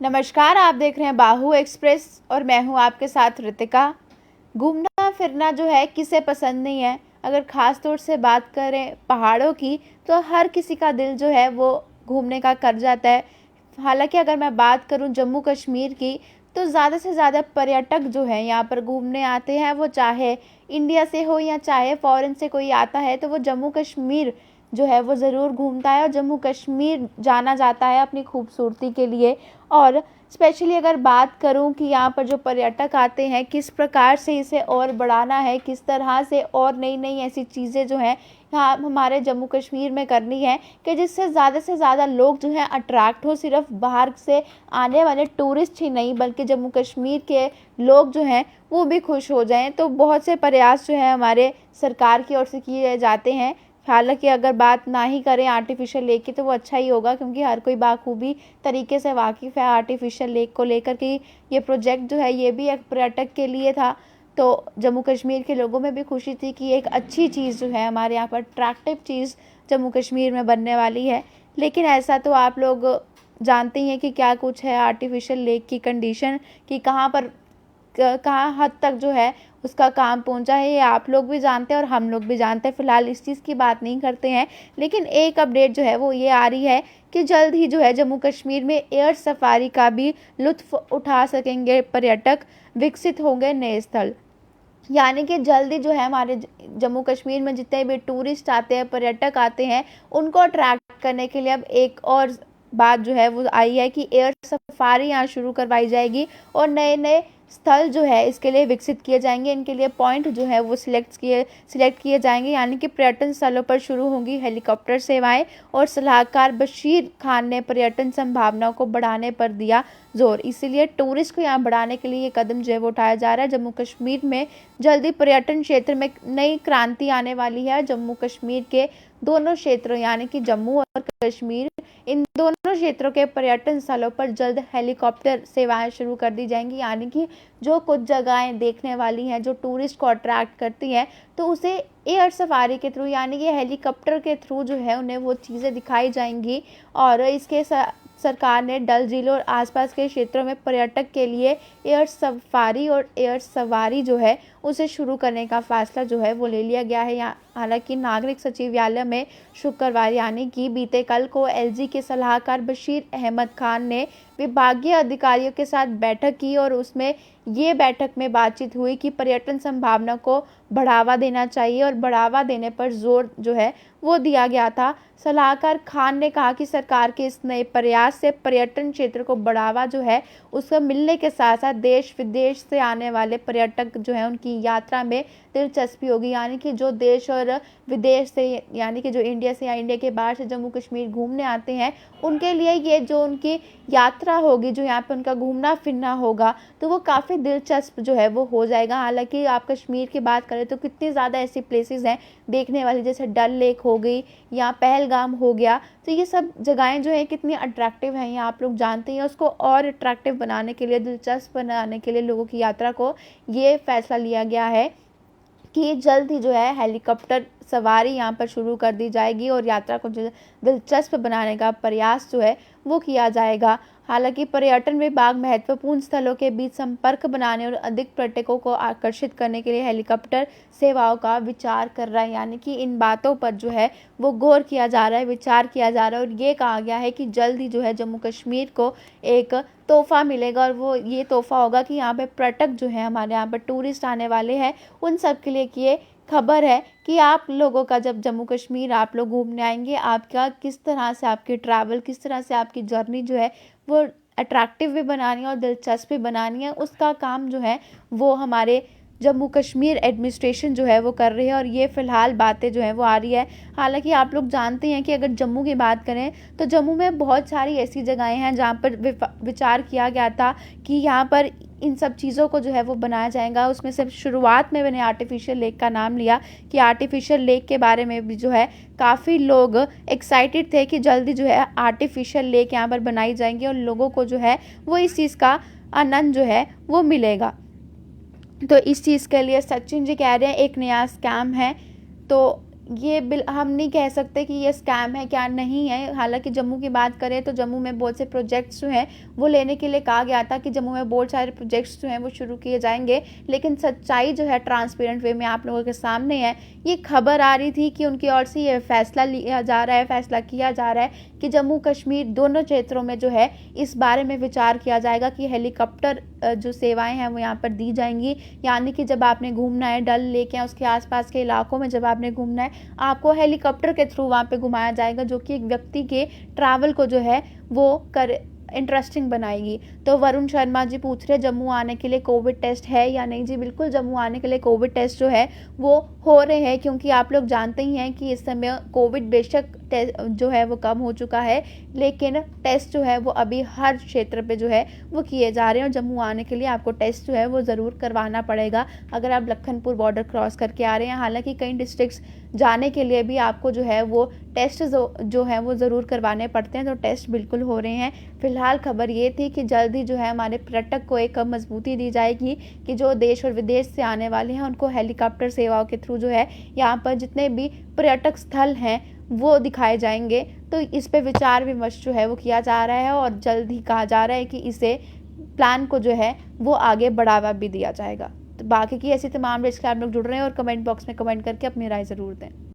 नमस्कार, आप देख रहे हैं बाहु एक्सप्रेस और मैं हूं आपके साथ ऋतिका। घूमना फिरना जो है किसे पसंद नहीं है। अगर ख़ास तौर से बात करें पहाड़ों की तो हर किसी का दिल जो है वो घूमने का कर जाता है। हालांकि अगर मैं बात करूं जम्मू कश्मीर की तो ज़्यादा से ज़्यादा पर्यटक जो हैं यहाँ पर घूमने आते हैं, वो चाहे इंडिया से हो या चाहे फ़ॉरेन से कोई आता है तो वो जम्मू कश्मीर जो है वो ज़रूर घूमता है। और जम्मू कश्मीर जाना जाता है अपनी खूबसूरती के लिए। और स्पेशली अगर बात करूं कि यहाँ पर जो पर्यटक आते हैं किस प्रकार से इसे और बढ़ाना है, किस तरह से और नई नई ऐसी चीज़ें जो हैं यहाँ हमारे जम्मू कश्मीर में करनी है कि जिससे ज़्यादा लोग जो हैं अट्रैक्ट हो। सिर्फ बाहर से आने वाले टूरिस्ट ही नहीं बल्कि जम्मू कश्मीर के लोग जो हैं वो भी खुश हो जाएं। तो बहुत से प्रयास जो है हमारे सरकार की ओर से किए जाते हैं। हालांकि अगर बात ना ही करें आर्टिफिशियल लेक की तो वो अच्छा ही होगा, क्योंकि हर कोई बाखूबी तरीके से वाकिफ़ है आर्टिफिशियल लेक को लेकर कि ये प्रोजेक्ट जो है ये भी एक पर्यटक के लिए था। तो जम्मू कश्मीर के लोगों में भी खुशी थी कि एक अच्छी चीज़ जो है हमारे यहाँ पर अट्रैक्टिव चीज़ जम्मू कश्मीर में बनने वाली है। लेकिन ऐसा तो आप लोग जानते ही हैं कि क्या कुछ है आर्टिफिशियल लेक की कंडीशन, कि कहाँ पर कहाँ हद तक जो है उसका काम पहुंचा है, ये आप लोग भी जानते हैं और हम लोग भी जानते हैं। फिलहाल इस चीज़ की बात नहीं करते हैं। लेकिन एक अपडेट जो है वो ये आ रही है कि जल्द ही जो है जम्मू कश्मीर में एयर सफारी का भी लुत्फ उठा सकेंगे पर्यटक, विकसित होंगे नए स्थल। यानी कि जल्दी जो है हमारे जम्मू कश्मीर में जितने भी टूरिस्ट आते हैं, पर्यटक आते हैं, उनको अट्रैक्ट करने के लिए अब एक और बात जो है वो आई है कि एयर सफारी यहाँ शुरू करवाई जाएगी और नए नए स्थल जो है इसके लिए विकसित किए जाएंगे। इनके लिए पॉइंट जो है वो सिलेक्ट किए जाएंगे। यानी कि पर्यटन स्थलों पर शुरू होंगी हेलीकॉप्टर सेवाएं। और सलाहकार बशीर खान ने पर्यटन संभावनाओं को बढ़ाने पर दिया जोर। इसीलिए टूरिस्ट को यहाँ बढ़ाने के लिए ये कदम जो है वो उठाया जा रहा है। जम्मू कश्मीर में जल्दी पर्यटन क्षेत्र में नई क्रांति आने वाली है। जम्मू कश्मीर के दोनों क्षेत्रों यानी कि जम्मू और कश्मीर, इन दोनों क्षेत्रों के पर्यटन स्थलों पर जल्द हेलीकॉप्टर सेवाएं शुरू कर दी जाएंगी। यानी कि जो कुछ जगहें देखने वाली हैं, जो टूरिस्ट को अट्रैक्ट करती हैं, तो उसे एयर सफारी के थ्रू यानी कि हेलीकॉप्टर के थ्रू जो है उन्हें वो चीज़ें दिखाई जाएंगी। और इसके सरकार ने डल झील और आसपास के क्षेत्रों में पर्यटक के लिए एयर सफारी और एयर सवारी जो है उसे शुरू करने का फैसला जो है वो ले लिया गया है। यहाँ हालांकि नागरिक सचिवालय में शुक्रवार यानी कि बीते कल को एलजी के सलाहकार बशीर अहमद खान ने विभागीय अधिकारियों के साथ बैठक की और उसमें ये बैठक में बातचीत हुई कि पर्यटन संभावना को बढ़ावा देना चाहिए और बढ़ावा देने पर जोर जो है वो दिया गया था। सलाहकार खान ने कहा कि सरकार के इस नए प्रयास से पर्यटन क्षेत्र को बढ़ावा जो है उसका मिलने के साथ साथ देश विदेश से आने वाले पर्यटक जो है उनकी यात्रा में दिलचस्पी होगी। यानी कि जो देश और विदेश से यानी कि जो इंडिया से या इंडिया के बाहर से जम्मू कश्मीर घूमने आते हैं उनके लिए ये जो उनकी यात्रा होगी, जो यहाँ पे उनका घूमना फिरना होगा, तो वो काफ़ी दिलचस्प जो है वो हो जाएगा। हालांकि आप कश्मीर की बात करें तो कितनी ज़्यादा ऐसी प्लेसेस हैं देखने वाली, जैसे डल लेक हो गई या पहलगाम हो गया। तो ये सब जगहें जो है कितनी अट्रैक्टिव हैं ये आप लोग जानते हैं। उसको और अट्रैक्टिव बनाने के लिए, दिलचस्प बनाने के लिए लोगों की यात्रा को ये फैसला लिया गया है कि जल्द ही जो है हेलीकॉप्टर सवारी यहाँ पर शुरू कर दी जाएगी और यात्रा को दिलचस्प बनाने का प्रयास जो है वो किया जाएगा। हालांकि पर्यटन विभाग महत्वपूर्ण स्थलों के बीच संपर्क बनाने और अधिक पर्यटकों को आकर्षित करने के लिए हेलीकॉप्टर सेवाओं का विचार कर रहा है। यानी कि इन बातों पर जो है वो गौर किया जा रहा है, विचार किया जा रहा है। और ये कहा गया है कि जल्द ही जो है जम्मू कश्मीर को एक तोहफा मिलेगा और वो ये तोहफा होगा कि यहाँ पे पर्यटक जो है हमारे यहाँ पर टूरिस्ट आने वाले हैं उन सब के लिए कि खबर है कि आप लोगों का जब जम्मू कश्मीर आप लोग घूमने आएंगे, आपका किस तरह से आपकी ट्रैवल, किस तरह से आपकी जर्नी जो है वो अट्रैक्टिव भी बनानी है और दिलचस्प भी बनानी है, उसका काम जो है वो हमारे जम्मू कश्मीर एडमिनिस्ट्रेशन जो है वो कर रही है। और ये फ़िलहाल बातें जो है वो आ रही है। हालांकि आप लोग जानते हैं कि अगर जम्मू की बात करें तो जम्मू में बहुत सारी ऐसी जगहें हैं जहाँ पर विचार किया गया था कि यहाँ पर इन सब चीज़ों को जो है वो बनाया जाएगा। उसमें से शुरुआत में मैंने आर्टिफिशियल लेक का नाम लिया कि आर्टिफिशियल लेक के बारे में भी जो है काफ़ी लोग एक्साइटेड थे कि जल्दी जो है आर्टिफिशियल लेक यहाँ पर बनाई जाएंगी और लोगों को जो है वो इस चीज़ का आनंद जो है वो मिलेगा। तो इस चीज़ के लिए सचिन जी कह रहे हैं एक नया स्कैम है। तो ये हम नहीं कह सकते कि ये स्कैम है, क्या नहीं है। हालांकि जम्मू की बात करें तो जम्मू में बहुत से प्रोजेक्ट्स जो हैं वो लेने के लिए कहा गया था कि जम्मू में बहुत सारे प्रोजेक्ट्स जो हैं वो शुरू किए जाएंगे, लेकिन सच्चाई जो है ट्रांसपेरेंट वे में आप लोगों के सामने है। ये खबर आ रही थी कि उनकी ओर से ये फैसला लिया जा रहा है, फैसला किया जा रहा है कि जम्मू कश्मीर दोनों क्षेत्रों में जो है इस बारे में विचार किया जाएगा कि हेलीकॉप्टर जो सेवाएं हैं वो यहाँ पर दी जाएंगी। यानी कि जब आपने घूमना है डल लेक या उसके आसपास के इलाकों में, जब आपने घूमना है आपको हेलीकॉप्टर के थ्रू वहाँ पे घुमाया जाएगा, जो कि एक व्यक्ति के ट्रैवल को जो है वो इंटरेस्टिंग बनाएगी। तो वरुण शर्मा जी पूछ रहे जम्मू आने के लिए कोविड टेस्ट है या नहीं। जी बिल्कुल, जम्मू आने के लिए कोविड टेस्ट जो है वो हो रहे हैं, क्योंकि आप लोग जानते ही हैं कि इस समय कोविड बेशक जो है वो कम हो चुका है, लेकिन टेस्ट जो है वो अभी हर क्षेत्र पे जो है वो किए जा रहे हैं। और जम्मू आने के लिए आपको टेस्ट जो है वो ज़रूर करवाना पड़ेगा अगर आप लखनपुर बॉर्डर क्रॉस करके आ रहे हैं। हालांकि कई डिस्ट्रिक्ट्स जाने के लिए भी आपको जो है वो टेस्ट जो है वो ज़रूर करवाने पड़ते हैं, तो टेस्ट बिल्कुल हो रहे हैं। फिलहाल खबर ये थी कि जल्द ही जो है हमारे पर्यटक को एक मजबूती दी जाएगी कि जो देश और विदेश से आने वाले हैं उनको हेलीकॉप्टर सेवाओं के थ्रू जो है यहाँ पर जितने भी पर्यटक स्थल हैं वो दिखाए जाएंगे। तो इस पे विचार विमर्श जो है वो किया जा रहा है और जल्द ही कहा जा रहा है कि इसे प्लान को जो है वो आगे बढ़ावा भी दिया जाएगा। तो बाकी की ऐसी तमाम रिस्क आप लोग जुड़ रहे हैं और कमेंट बॉक्स में कमेंट करके अपनी राय ज़रूर दें।